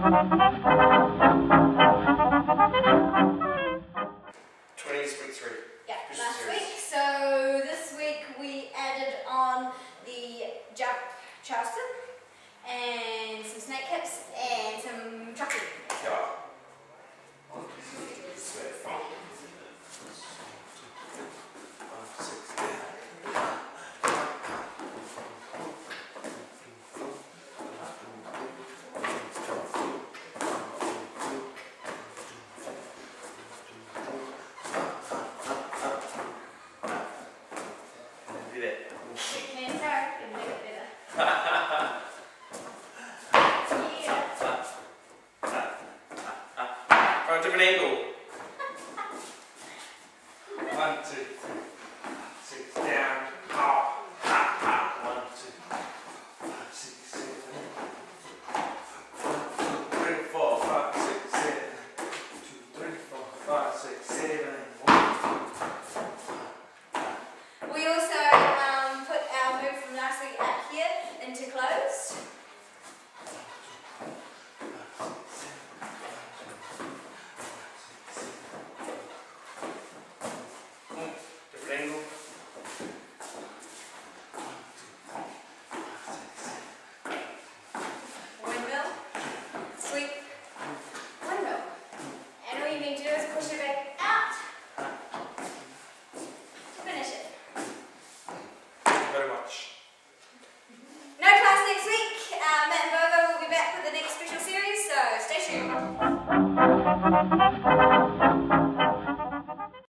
week 3. Yeah, last week. So this week we added on the jump Charleston and some snake hips and some trucking. Yeah. From a different angle. 1, 2, 3, 6, down, up, up, up. 1, 2, 5, 6, 7, 2, 3, 4, 5, 6, 7, 2, 3, 4, 5, 6, 7, 1. We also put our move from last week out here into closed. Different angle. Windmill, sweep, windmill. And all you need to do is push it back out to finish it. Thank you very much. No class next week. Matt and Bobo will be back with the next special series, so stay tuned.